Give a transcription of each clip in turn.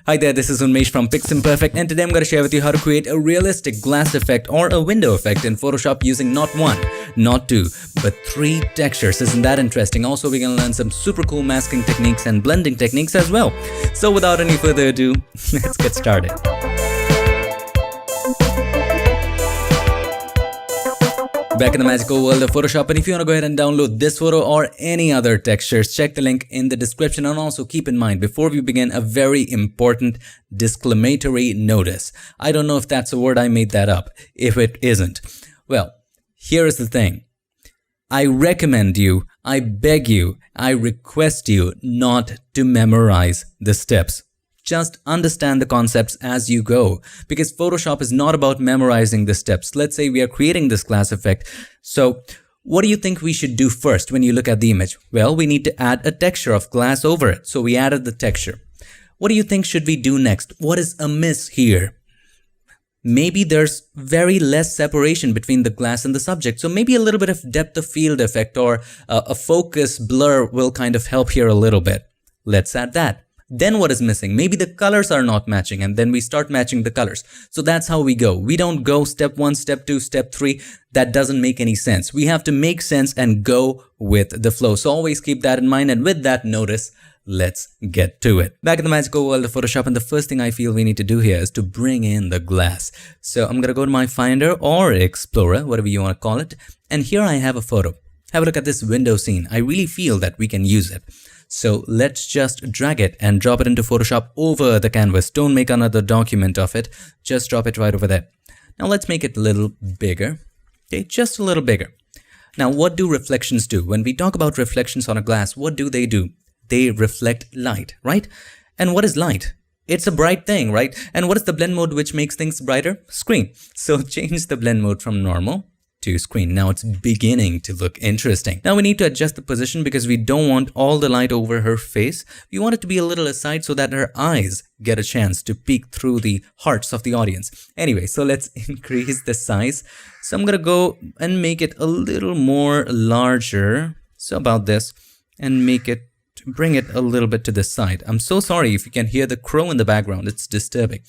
Hi there, this is Unmesh from Piximperfect, and today I'm going to share with you how to create a realistic glass effect or a window effect in Photoshop using not one, not two, but 3 textures. Isn't that interesting? Also, we're going to learn some super cool masking techniques and blending techniques as well. So without any further ado, let's get started. Back in the magical world of Photoshop, and if you want to go ahead and download this photo or any other textures, check the link in the description. And also keep in mind, before we begin, a very important disclaimatory notice. I don't know if that's a word, I made that up. If it isn't, well, here is the thing. I recommend you, I beg you, I request you not to memorize the steps. Just understand the concepts as you go, because Photoshop is not about memorizing the steps. Let's say we are creating this glass effect. So what do you think we should do first when you look at the image? Well, we need to add a texture of glass over it. So we added the texture. What do you think should we do next? What is amiss here? Maybe there's very less separation between the glass and the subject. So maybe a little bit of depth of field effect or a focus blur will kind of help here a little bit. Let's add that. Then what is missing? Maybe the colors are not matching, and then we start matching the colors. So that's how we go. We don't go step 1, step 2, step 3. That doesn't make any sense. We have to make sense and go with the flow. So always keep that in mind. And with that notice, let's get to it. Back in the magical world of Photoshop, and the first thing I feel we need to do here is to bring in the glass. So I'm going to go to my Finder or Explorer, whatever you want to call it. And here I have a photo. Have a look at this window scene. I really feel that we can use it. So let's just drag it and drop it into Photoshop over the canvas. Don't make another document of it. Just drop it right over there. Now let's make it a little bigger. Okay, just a little bigger. Now what do reflections do? When we talk about reflections on a glass, what do? They reflect light, right? And what is light? It's a bright thing, right? And what is the blend mode which makes things brighter? Screen. So change the blend mode from normal to screen. Now it's beginning to look interesting. Now we need to adjust the position because we don't want all the light over her face. We want it to be a little aside so that her eyes get a chance to peek through the hearts of the audience. Anyway, so let's increase the size. So I'm gonna go and make it a little more larger. So about this, and bring it a little bit to the side. I'm so sorry if you can hear the crow in the background. It's disturbing.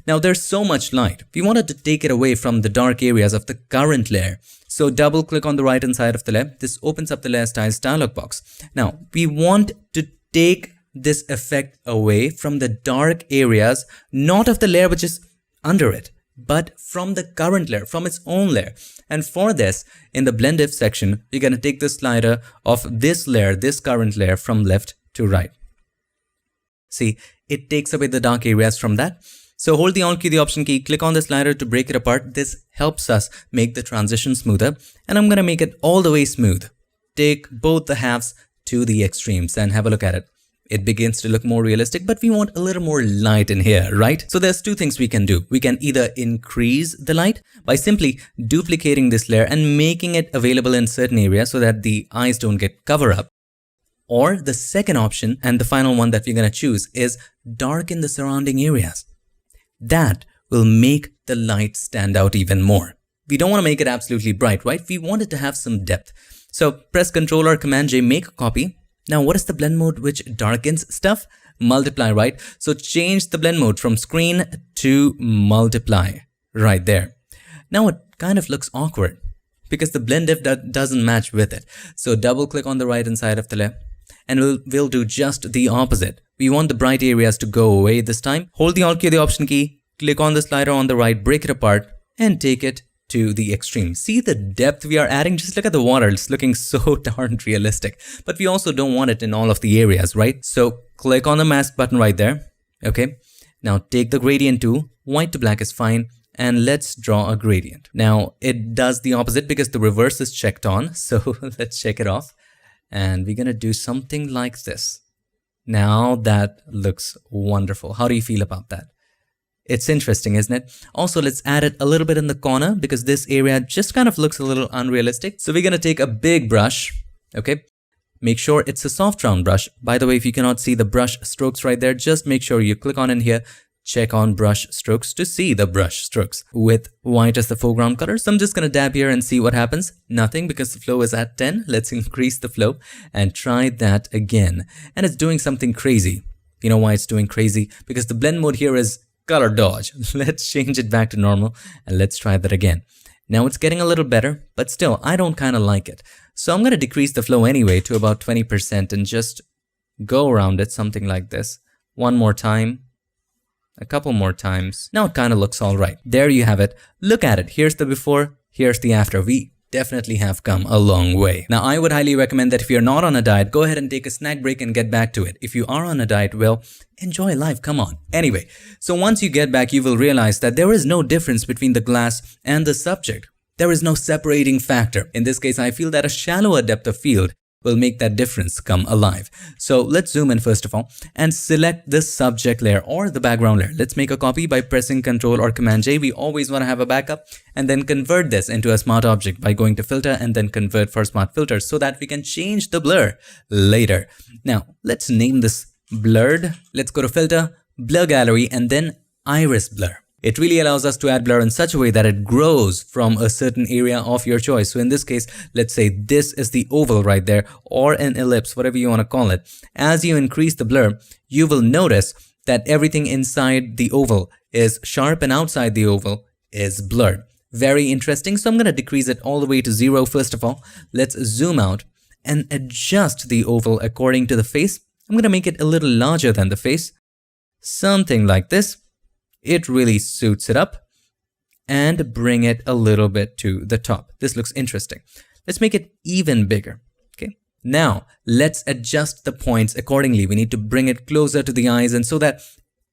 Now there's so much light. We wanted to take it away from the dark areas of the current layer. So double click on the right hand side of the layer. This opens up the layer styles dialog box. Now we want to take this effect away from the dark areas, not of the layer which is under it, but from the current layer, from its own layer. And for this, in the blend if section, you're going to take the slider of this layer, this current layer, from left to right. See, it takes away the dark areas from that. So hold the Alt key, the Option key, click on the slider to break it apart. This helps us make the transition smoother. And I'm going to make it all the way smooth. Take both the halves to the extremes and have a look at it. It begins to look more realistic, but we want a little more light in here, right? So there's 2 things we can do. We can either increase the light by simply duplicating this layer and making it available in certain areas so that the eyes don't get covered up. Or the second option, and the final one that we're going to choose, is darken the surrounding areas. That will make the light stand out even more. We don't want to make it absolutely bright, right? We want it to have some depth. So press Ctrl or Command J, make a copy. Now what is the blend mode which darkens stuff? Multiply, right? So change the blend mode from screen to multiply right there. Now it kind of looks awkward because the blend if doesn't match with it. So double click on the right hand side of the layer and we'll do just the opposite. We want the bright areas to go away this time. Hold the Alt key, the Option key, click on the slider on the right, break it apart and take it to the extreme. See the depth we are adding? Just look at the water. It's looking so darn realistic. But we also don't want it in all of the areas, right? So click on the mask button right there. Okay. Now take the gradient tool. White to black is fine. And let's draw a gradient. Now it does the opposite because the reverse is checked on. So let's check it off. And we're going to do something like this. Now that looks wonderful. How do you feel about that? It's interesting, isn't it? Also, let's add it a little bit in the corner because this area just kind of looks a little unrealistic. So we're going to take a big brush, okay? Make sure it's a soft round brush. By the way, if you cannot see the brush strokes right there, just make sure you click on in here, check on brush strokes to see the brush strokes with white as the foreground color. So I'm just going to dab here and see what happens. Nothing because the flow is at 10. Let's increase the flow and try that again. And it's doing something crazy. You know why it's doing crazy? Because the blend mode here is color dodge. Let's change it back to normal and let's try that again. Now it's getting a little better, but still, I don't kind of like it. So I'm going to decrease the flow anyway to about 20% and just go around it, something like this. One more time. A couple more times. Now it kind of looks all right. There you have it. Look at it. Here's the before, here's the after. We definitely have come a long way. Now I would highly recommend that if you're not on a diet, go ahead and take a snack break and get back to it. If you are on a diet, well, enjoy life, come on. Anyway, so once you get back, you will realize that there is no difference between the glass and the subject. There is no separating factor. In this case, I feel that a shallower depth of field will make that difference come alive. So let's zoom in first of all and select the subject layer or the background layer. Let's make a copy by pressing Ctrl or Command J. We always want to have a backup, and then convert this into a smart object by going to filter and then convert for smart filters so that we can change the blur later. Now let's name this blurred. Let's go to filter, blur gallery, and then iris blur. It really allows us to add blur in such a way that it grows from a certain area of your choice. So in this case, let's say this is the oval right there, or an ellipse, whatever you want to call it. As you increase the blur, you will notice that everything inside the oval is sharp and outside the oval is blurred. Very interesting. So I'm going to decrease it all the way to 0 first of all. Let's zoom out and adjust the oval according to the face. I'm going to make it a little larger than the face. Something like this. It really suits it up, and bring it a little bit to the top. This looks interesting. Let's make it even bigger. Okay. Now let's adjust the points accordingly. We need to bring it closer to the eyes, and so that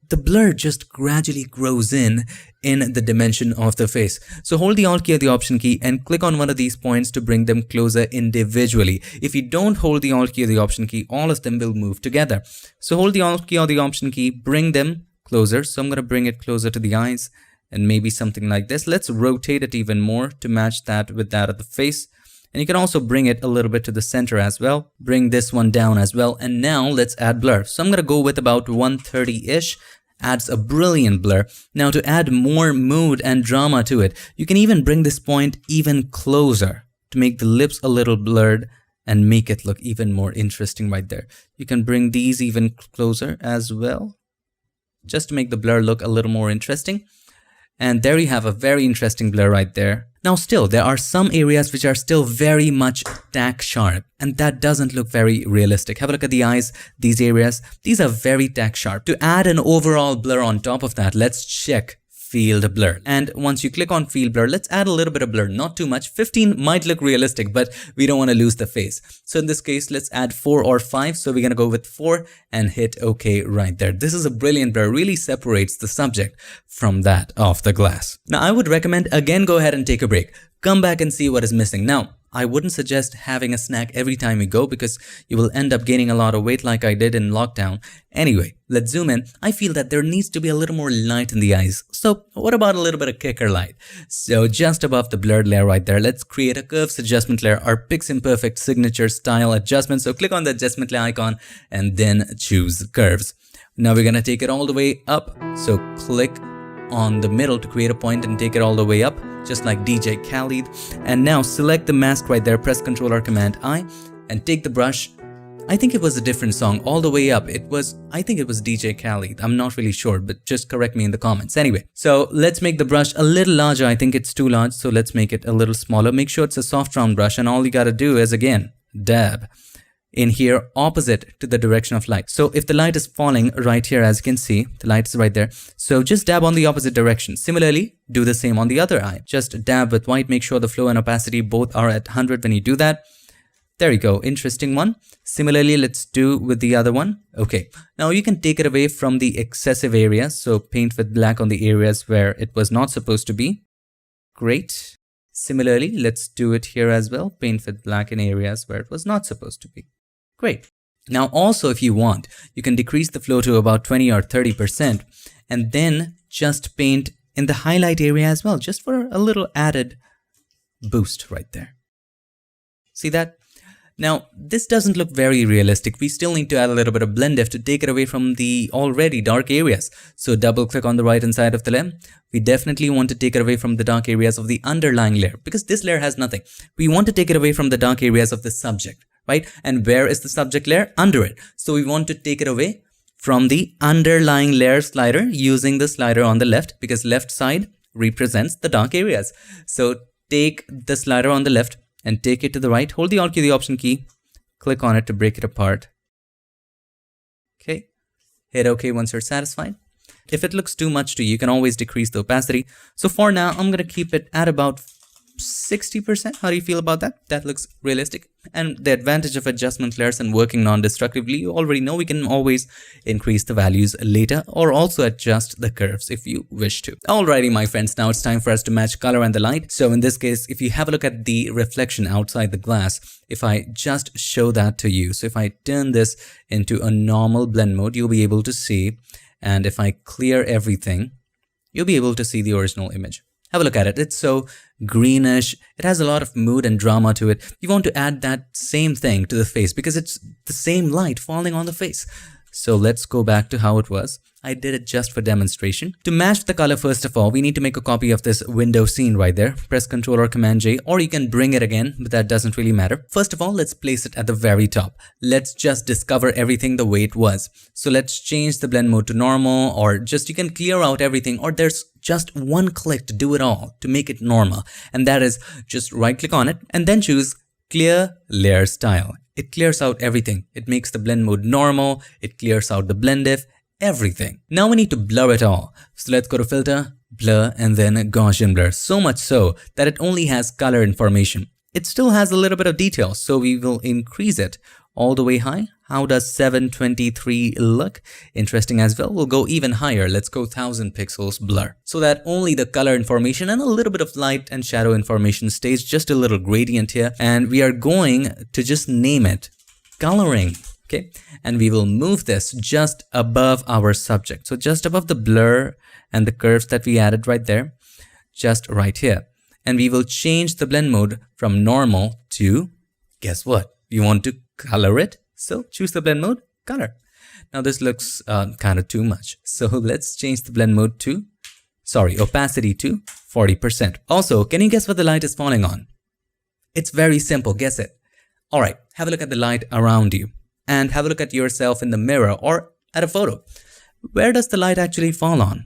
the blur just gradually grows in the dimension of the face. So hold the Alt key or the Option key and click on one of these points to bring them closer individually. If you don't hold the Alt key or the Option key, all of them will move together. So hold the Alt key or the Option key, bring them closer. So I'm going to bring it closer to the eyes and maybe something like this. Let's rotate it even more to match that with that of the face. And you can also bring it a little bit to the center as well. Bring this one down as well. And now let's add blur. So I'm going to go with about 130-ish. Adds a brilliant blur. Now to add more mood and drama to it, you can even bring this point even closer to make the lips a little blurred and make it look even more interesting right there. You can bring these even closer as well, just to make the blur look a little more interesting. And there you have a very interesting blur right there. Now still, there are some areas which are still very much tack sharp, and that doesn't look very realistic. Have a look at the eyes, these areas. These are very tack sharp. To add an overall blur on top of that, let's check field blur. And once you click on field blur, let's add a little bit of blur, not too much. 15 might look realistic, but we don't want to lose the face. So in this case, let's add 4 or 5. So we're going to go with 4 and hit OK right there. This is a brilliant blur, really separates the subject from that of the glass. Now I would recommend, again, go ahead and take a break. Come back and see what is missing. Now, I wouldn't suggest having a snack every time you go because you will end up gaining a lot of weight like I did in lockdown. Anyway, let's zoom in. I feel that there needs to be a little more light in the eyes. So what about a little bit of kicker light? So just above the blurred layer right there, let's create a curves adjustment layer, our Piximperfect signature style adjustment. So click on the adjustment layer icon and then choose curves. Now we're going to take it all the way up. So click on the middle to create a point and take it all the way up, just like DJ Khaled. And now select the mask right there, press Ctrl or Command I, and take the brush. I think it was a different song all the way up. I think it was DJ Khaled. I'm not really sure, but just correct me in the comments. Anyway, so let's make the brush a little larger. I think it's too large, so let's make it a little smaller. Make sure it's a soft round brush, and all you gotta do is, again, dab in here opposite to the direction of light. So if the light is falling right here, as you can see, the light is right there. So just dab on the opposite direction. Similarly, do the same on the other eye. Just dab with white. Make sure the flow and opacity both are at 100 when you do that. There you go. Interesting one. Similarly, let's do with the other one. Okay. Now you can take it away from the excessive areas. So paint with black on the areas where it was not supposed to be. Great. Similarly, let's do it here as well. Paint with black in areas where it was not supposed to be. Great. Now also, if you want, you can decrease the flow to about 20 or 30% and then just paint in the highlight area as well, just for a little added boost right there. See that? Now, this doesn't look very realistic. We still need to add a little bit of blend depth to take it away from the already dark areas. So double click on the right hand side of the layer. We definitely want to take it away from the dark areas of the underlying layer because this layer has nothing. We want to take it away from the dark areas of the subject, right? And where is the subject layer? Under it. So we want to take it away from the underlying layer slider using the slider on the left, because left side represents the dark areas. So take the slider on the left and take it to the right. Hold the Alt key, the Option key, click on it to break it apart. Okay, hit OK once you're satisfied. If it looks too much to you, you can always decrease the opacity. So for now, I'm going to keep it at about 60%. How do you feel about that? That looks realistic. And the advantage of adjustment layers and working non-destructively, you already know we can always increase the values later or also adjust the curves if you wish to. Alrighty, my friends, now it's time for us to match color and the light. So in this case, if you have a look at the reflection outside the glass, if I just show that to you, so if I turn this into a normal blend mode, you'll be able to see, and if I clear everything, you'll be able to see the original image. Have a look at it. It's so greenish. It has a lot of mood and drama to it. You want to add that same thing to the face because it's the same light falling on the face. So let's go back to how it was. I did it just for demonstration. To match the color, first of all, we need to make a copy of this window scene right there. Press Ctrl or Command J, or you can bring it again, but that doesn't really matter. First of all, let's place it at the very top. Let's just discover everything the way it was. So let's change the blend mode to normal, or just you can clear out everything, or there's just one click to do it all, to make it normal. And that is just right click on it and then choose Clear Layer Style. It clears out everything. It makes the blend mode normal. It clears out the blend diff, everything. Now we need to blur it all. So let's go to Filter, Blur, and then Gaussian Blur. So much so that it only has color information. It still has a little bit of detail, so we will increase it all the way high. How does 723 look? Interesting as well. We'll go even higher. Let's go 1000 pixels blur, so that only the color information and a little bit of light and shadow information stays. Just a little gradient here, and we are going to just name it coloring. Okay, and we will move this just above our subject. So just above the blur and the curves that we added right there, just right here. And we will change the blend mode from normal to, guess what? We want to color it. So choose the blend mode, color. Now this looks kind of too much. So let's change the blend mode to, opacity to 40%. Also, can you guess what the light is falling on? It's very simple, guess it. All right, have a look at the light around you and have a look at yourself in the mirror or at a photo. Where does the light actually fall on?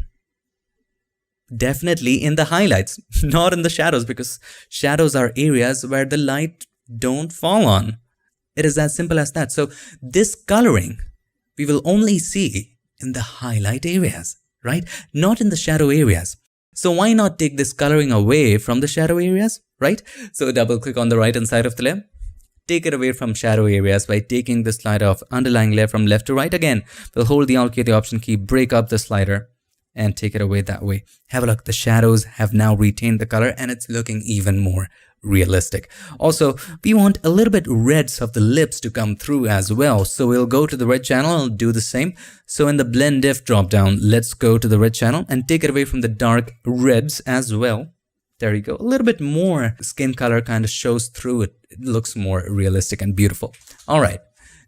Definitely in the highlights, not in the shadows, because shadows are areas where the light don't fall on. It is as simple as that. So this coloring, we will only see in the highlight areas, right? Not in the shadow areas. So why not take this coloring away from the shadow areas, right? So double click on the right hand side of the layer. Take it away from shadow areas by taking the slider of underlying layer from left to right. Again, we'll hold the Alt key, the Option key, break up the slider and take it away that way. Have a look, the shadows have now retained the color and it's looking even more realistic. Also, we want a little bit reds of the lips to come through as well. So we'll go to the red channel and do the same. So in the blend diff drop down, let's go to the red channel and take it away from the dark reds as well. There you go. A little bit more skin color kind of shows through it. It looks more realistic and beautiful. All right.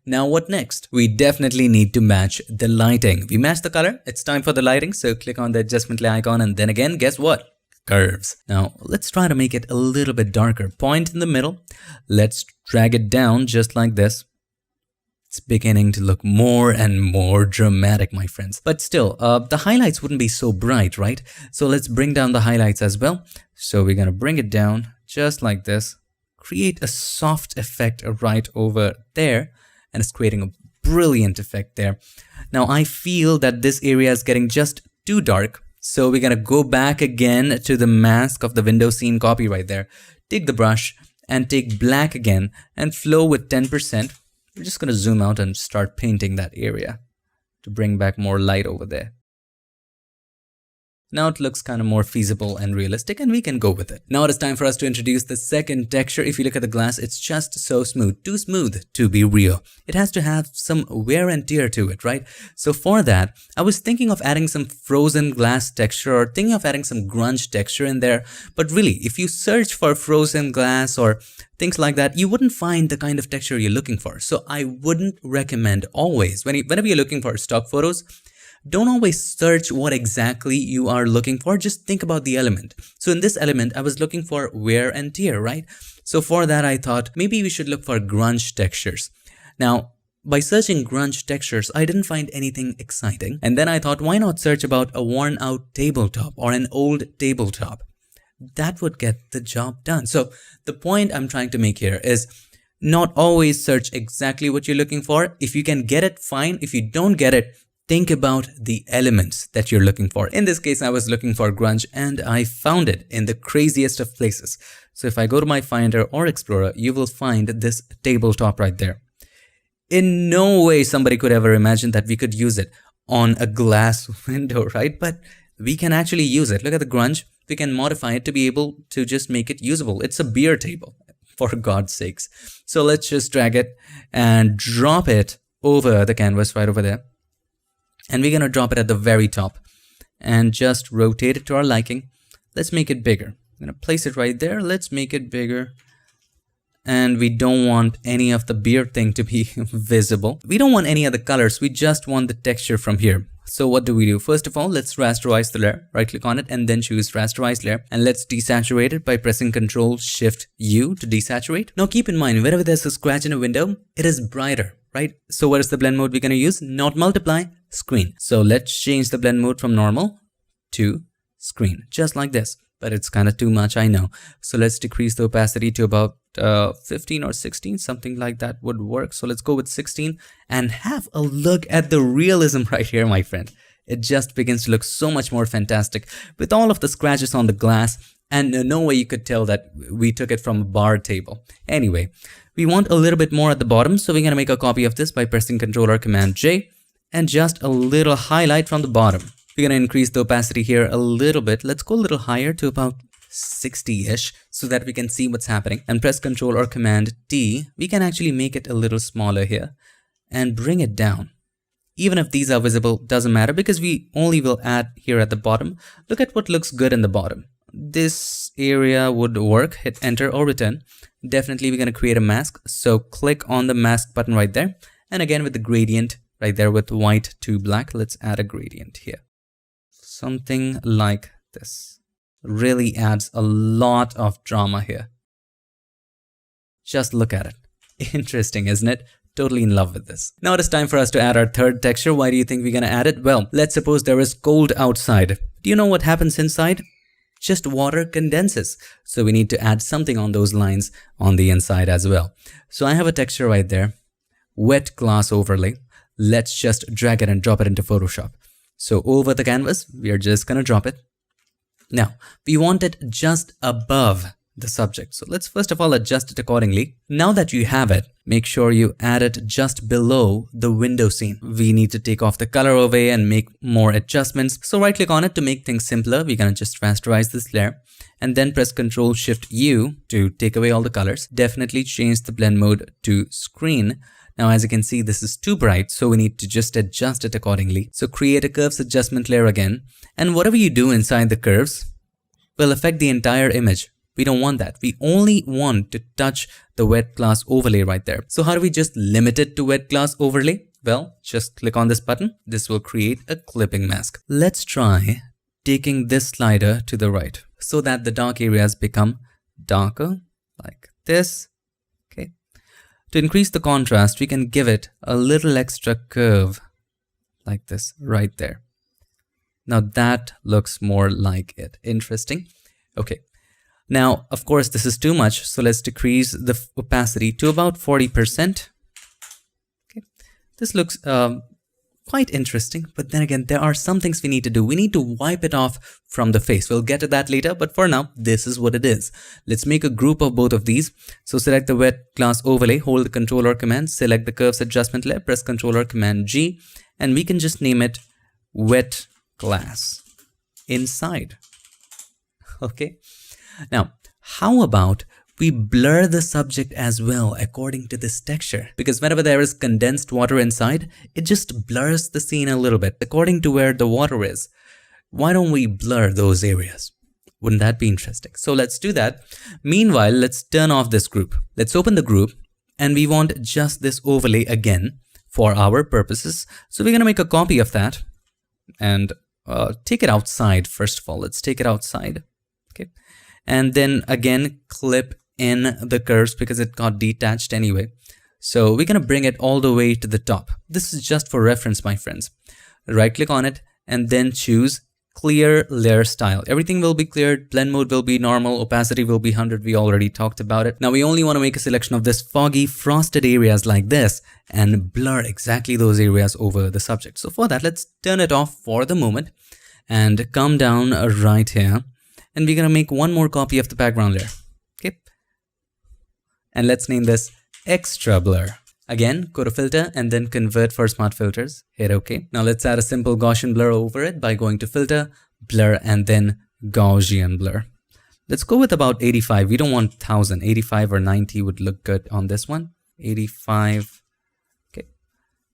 Now what next? We definitely need to match the lighting. We match the color. It's time for the lighting. So click on the adjustment layer icon and then again, guess what? Curves. Now let's try to make it a little bit darker. Point in the middle. Let's drag it down just like this. It's beginning to look more and more dramatic, my friends. But still, the highlights wouldn't be so bright, right? So let's bring down the highlights as well. So we're going to bring it down just like this. Create a soft effect right over there. And it's creating a brilliant effect there. Now I feel that this area is getting just too dark. So we're going to go back again to the mask of the window scene copy right there. Take the brush and take black again and flow with 10%. We're just going to zoom out and start painting that area to bring back more light over there. Now it looks kind of more feasible and realistic and we can go with it. Now it is time for us to introduce the second texture. If you look at the glass, it's just so smooth, too smooth to be real. It has to have some wear and tear to it, right? So for that, I was thinking of adding some frozen glass texture or thinking of adding some grunge texture in there. But really, if you search for frozen glass or things like that, you wouldn't find the kind of texture you're looking for. So I wouldn't recommend always, whenever you're looking for stock photos, don't always search what exactly you are looking for. Just think about the element. So in this element, I was looking for wear and tear, right? So for that, I thought maybe we should look for grunge textures. Now, by searching grunge textures, I didn't find anything exciting. And then I thought, why not search about a worn out tabletop or an old tabletop? That would get the job done. So the point I'm trying to make here is not always search exactly what you're looking for. If you can get it, fine. If you don't get it, think about the elements that you're looking for. In this case, I was looking for grunge and I found it in the craziest of places. So if I go to my Finder or Explorer, you will find this tabletop right there. In no way somebody could ever imagine that we could use it on a glass window, right? But we can actually use it. Look at the grunge. We can modify it to be able to just make it usable. It's a beer table, for God's sakes. So let's just drag it and drop it over the canvas right over there. And we're going to drop it at the very top and just rotate it to our liking. Let's make it bigger. I'm going to place it right there. Let's make it bigger. And we don't want any of the beer thing to be visible. We don't want any other colors. We just want the texture from here. So what do we do? First of all, let's rasterize the layer. Right click on it and then choose rasterize layer. And let's desaturate it by pressing Ctrl-Shift-U to desaturate. Now keep in mind, whenever there's a scratch in a window, it is brighter, right? So what is the blend mode we're going to use? Not multiply, screen. So let's change the blend mode from normal to screen, just like this. But it's kind of too much, I know. So let's decrease the opacity to about 15 or 16, something like that would work. So let's go with 16 and have a look at the realism right here, my friend. It just begins to look so much more fantastic with all of the scratches on the glass, and no way you could tell that we took it from a bar table. Anyway, we want a little bit more at the bottom, so we're going to make a copy of this by pressing Ctrl or Command J and just a little highlight from the bottom. We're going to increase the opacity here a little bit. Let's go a little higher to about 60-ish so that we can see what's happening, and press Ctrl or Command T. We can actually make it a little smaller here and bring it down. Even if these are visible, doesn't matter because we only will add here at the bottom. Look at what looks good in the bottom. This area would work. Hit enter or return. Definitely we're going to create a mask. So click on the mask button right there. And again with the gradient right there with white to black, let's add a gradient here. Something like this. Really adds a lot of drama here. Just look at it. Interesting, isn't it? Totally in love with this. Now it is time for us to add our third texture. Why do you think we're going to add it? Well, let's suppose there is cold outside. Do you know what happens inside? Just water condenses. So we need to add something on those lines on the inside as well. So I have a texture right there. Wet glass overlay. Let's just drag it and drop it into Photoshop. So over the canvas, we are just going to drop it. Now, we want it just above the subject. So let's first of all adjust it accordingly. Now that you have it, make sure you add it just below the window scene. We need to take off the color overlay and make more adjustments. So right click on it to make things simpler. We're going to just rasterize this layer and then press Ctrl-Shift-U to take away all the colors. Definitely change the blend mode to screen. Now, as you can see, this is too bright, so we need to just adjust it accordingly. So create a curves adjustment layer again, and whatever you do inside the curves will affect the entire image. We don't want that. We only want to touch the wet glass overlay right there. So how do we just limit it to wet glass overlay? Well, just click on this button. This will create a clipping mask. Let's try taking this slider to the right so that the dark areas become darker like this. To increase the contrast, we can give it a little extra curve like this right there. Now that looks more like it. Interesting. Okay. Now, of course, this is too much. So let's decrease the opacity to about 40%. Okay. This looks quite interesting, but then again, there are some things we need to do. We need to wipe it off from the face. We'll get to that later, but for now, this is what it is. Let's make a group of both of these. So select the wet glass overlay, hold the Ctrl or Command, select the curves adjustment layer, press Ctrl or Command G, and we can just name it wet glass inside. Okay. Now, how about we blur the subject as well according to this texture, because whenever there is condensed water inside, it just blurs the scene a little bit according to where the water is. Why don't we blur those areas? Wouldn't that be interesting? So let's do that. Meanwhile, let's turn off this group. Let's open the group and we want just this overlay again for our purposes. So we're going to make a copy of that and take it outside. First of all, let's take it outside. Okay. And then again, clip in the curves because it got detached anyway. So we're going to bring it all the way to the top. This is just for reference, my friends. Right click on it and then choose clear layer style. Everything will be cleared. Blend mode will be normal. Opacity will be 100. We already talked about it. Now we only want to make a selection of this foggy frosted areas like this and blur exactly those areas over the subject. So for that, let's turn it off for the moment and come down right here. And we're going to make one more copy of the background layer. Okay. And let's name this extra blur. Again, go to filter and then convert for smart filters. Hit OK. Now let's add a simple Gaussian blur over it by going to filter, blur, and then Gaussian blur. Let's go with about 85. We don't want 1000. 85 or 90 would look good on this one. 85. Okay.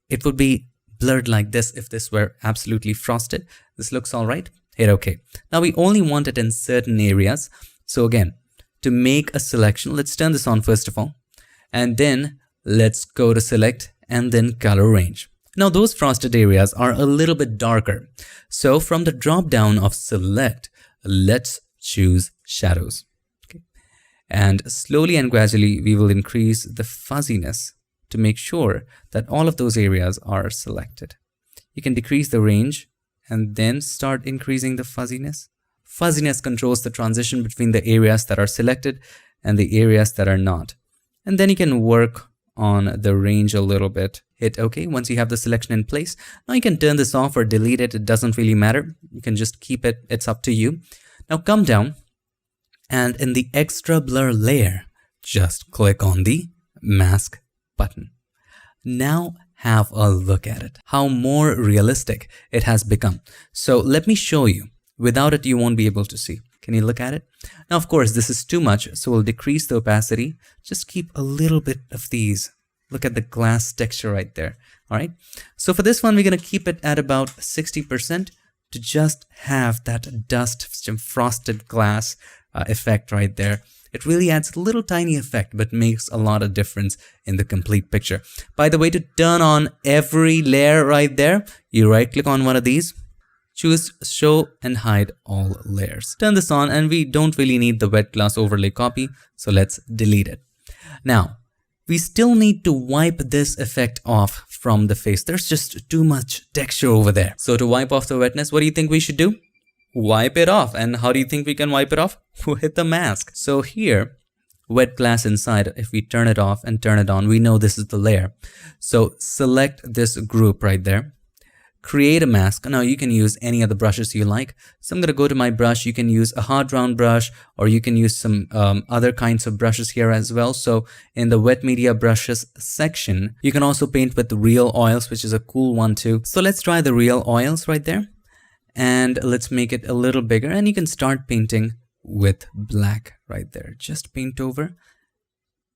It would be blurred like this if this were absolutely frosted. This looks all right. Hit OK. Now we only want it in certain areas. So again, to make a selection, let's turn this on first of all. And then let's go to select and then color range. Now those frosted areas are a little bit darker. So from the drop down of select, let's choose shadows. Okay. And slowly and gradually we will increase the fuzziness to make sure that all of those areas are selected. You can decrease the range and then start increasing the fuzziness. Fuzziness controls the transition between the areas that are selected and the areas that are not. And then you can work on the range a little bit. Hit OK once you have the selection in place. Now you can turn this off or delete it. It doesn't really matter. You can just keep it. It's up to you. Now come down and in the extra blur layer, just click on the mask button. Now have a look at it. How more realistic it has become. So let me show you. Without it, you won't be able to see. Can you look at it? Now, of course, this is too much, so we'll decrease the opacity. Just keep a little bit of these. Look at the glass texture right there. All right. So for this one, we're going to keep it at about 60% to just have that dust frosted glass effect right there. It really adds a little tiny effect, but makes a lot of difference in the complete picture. By the way, to turn on every layer right there, you right click on one of these. Choose show and hide all layers. Turn this on and we don't really need the wet glass overlay copy. So let's delete it. Now, we still need to wipe this effect off from the face. There's just too much texture over there. So to wipe off the wetness, what do you think we should do? Wipe it off. And how do you think we can wipe it off? With the mask. So here, wet glass inside, if we turn it off and turn it on, we know this is the layer. So select this group right there. Create a mask. Now you can use any of the brushes you like. So I'm going to go to my brush. You can use a hard round brush or you can use some other kinds of brushes here as well. So in the wet media brushes section, you can also paint with real oils, which is a cool one too. So let's try the real oils right there. And let's make it a little bigger and you can start painting with black right there. Just paint over.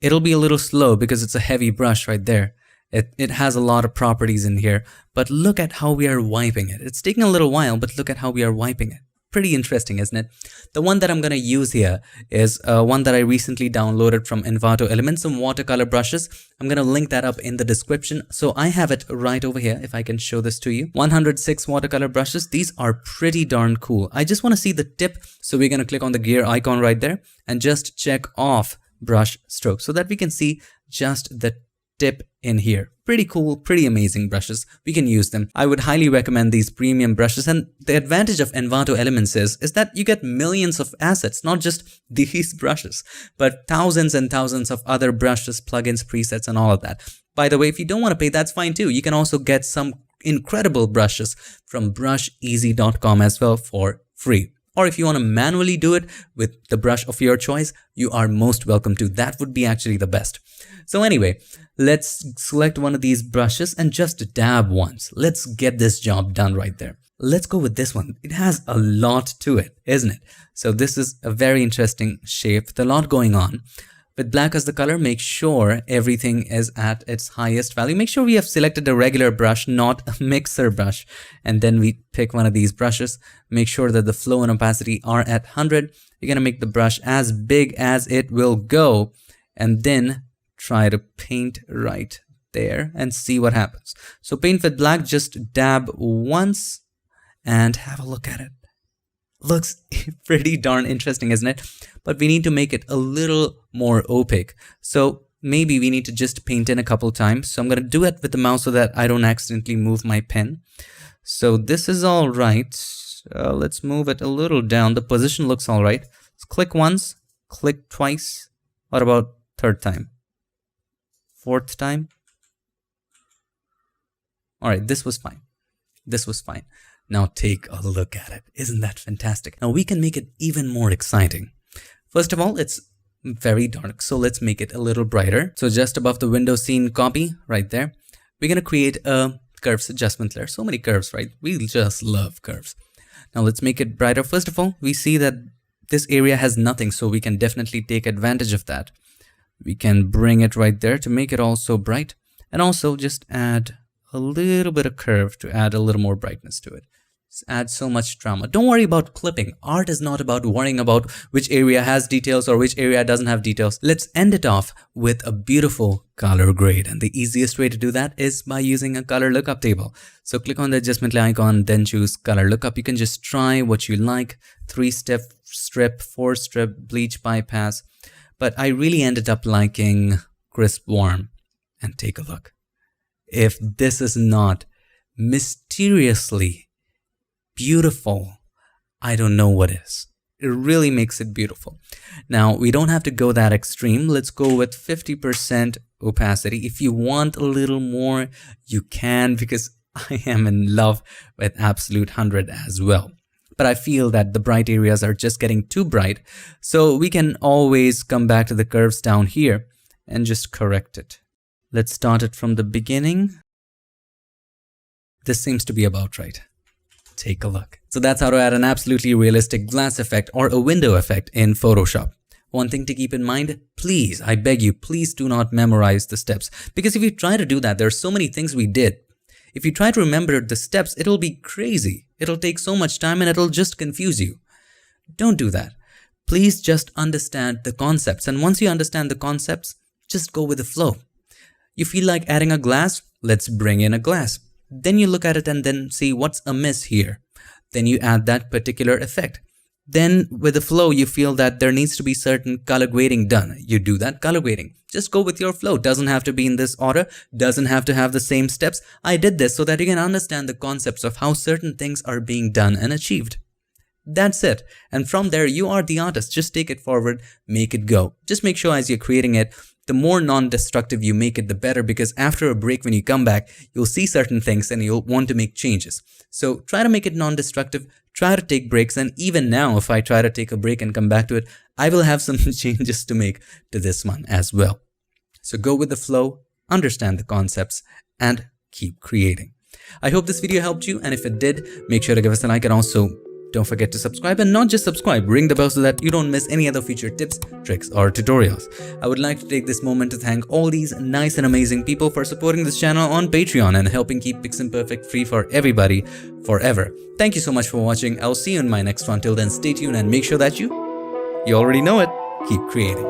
It'll be a little slow because it's a heavy brush right there. It has a lot of properties in here, but look at how we are wiping it. It's taking a little while, but look at how we are wiping it. Pretty interesting, isn't it? The one that I'm going to use here is one that I recently downloaded from Envato Elements, some watercolor brushes. I'm going to link that up in the description. So I have it right over here, if I can show this to you. 106 watercolor brushes. These are pretty darn cool. I just want to see the tip. So we're going to click on the gear icon right there and just check off brush stroke so that we can see just the tip in here. Pretty cool, pretty amazing brushes. We can use them. I would highly recommend these premium brushes, and the advantage of Envato Elements is that you get millions of assets, not just these brushes, but thousands and thousands of other brushes, plugins, presets, and all of that. By the way, if you don't want to pay, that's fine too. You can also get some incredible brushes from brusheasy.com as well for free. Or if you want to manually do it with the brush of your choice, you are most welcome to. That would be actually the best. So anyway, let's select one of these brushes and just dab once. Let's get this job done right there. Let's go with this one. It has a lot to it, isn't it? So this is a very interesting shape with a lot going on. With black as the color, make sure everything is at its highest value. Make sure we have selected a regular brush, not a mixer brush. And then we pick one of these brushes. Make sure that the flow and opacity are at 100. You're going to make the brush as big as it will go. And then try to paint right there and see what happens. So paint with black, just dab once and have a look at it. Looks pretty darn interesting, isn't it? But we need to make it a little more opaque. So maybe we need to just paint in a couple times. So I'm going to do it with the mouse so that I don't accidentally move my pen. So this is all right. Let's move it a little down. The position looks all right. Let's click once, click twice. What about third time? Fourth time? All right, this was fine. This was fine. Now take a look at it. Isn't that fantastic? Now we can make it even more exciting. First of all, it's very dark, so let's make it a little brighter. So just above the window scene copy right there, we're going to create a curves adjustment layer. So many curves, right? We just love curves. Now let's make it brighter. First of all, we see that this area has nothing, so we can definitely take advantage of that. We can bring it right there to make it also bright, and also just add a little bit of curve to add a little more brightness to it. Just add so much drama. Don't worry about clipping. Art is not about worrying about which area has details or which area doesn't have details. Let's end it off with a beautiful color grade. And the easiest way to do that is by using a color lookup table. So click on the adjustment icon, then choose color lookup. You can just try what you like. 3-step strip, 4-strip, bleach bypass. But I really ended up liking crisp warm. And take a look. If this is not mysteriously beautiful, I don't know what is. It really makes it beautiful. Now, we don't have to go that extreme. Let's go with 50% opacity. If you want a little more, you can, because I am in love with absolute 100 as well. But I feel that the bright areas are just getting too bright. So we can always come back to the curves down here and just correct it. Let's start it from the beginning. This seems to be about right. Take a look. So that's how to add an absolutely realistic glass effect or a window effect in Photoshop. One thing to keep in mind, please, I beg you, please do not memorize the steps. Because if you try to do that, there are so many things we did. If you try to remember the steps, it'll be crazy. It'll take so much time and it'll just confuse you. Don't do that. Please just understand the concepts. And once you understand the concepts, just go with the flow. You feel like adding a glass? Let's bring in a glass. Then you look at it and then see what's amiss here. Then you add that particular effect. Then with the flow, you feel that there needs to be certain color grading done. You do that color grading. Just go with your flow. Doesn't have to be in this order. Doesn't have to have the same steps. I did this so that you can understand the concepts of how certain things are being done and achieved. That's it. And from there, you are the artist. Just take it forward, make it go. Just make sure as you're creating it, the more non-destructive you make it, the better, because after a break, when you come back, you'll see certain things and you'll want to make changes. So try to make it non-destructive, try to take breaks, and even now, if I try to take a break and come back to it, I will have some changes to make to this one as well. So go with the flow, understand the concepts, and keep creating. I hope this video helped you, and if it did, make sure to give us a like, and also don't forget to subscribe, and not just subscribe, ring the bell so that you don't miss any other featured tips, tricks, or tutorials. I would like to take this moment to thank all these nice and amazing people for supporting this channel on Patreon and helping keep Piximperfect free for everybody forever. Thank you so much for watching. I'll see you in my next one. Till then, stay tuned and make sure that you already know it, keep creating.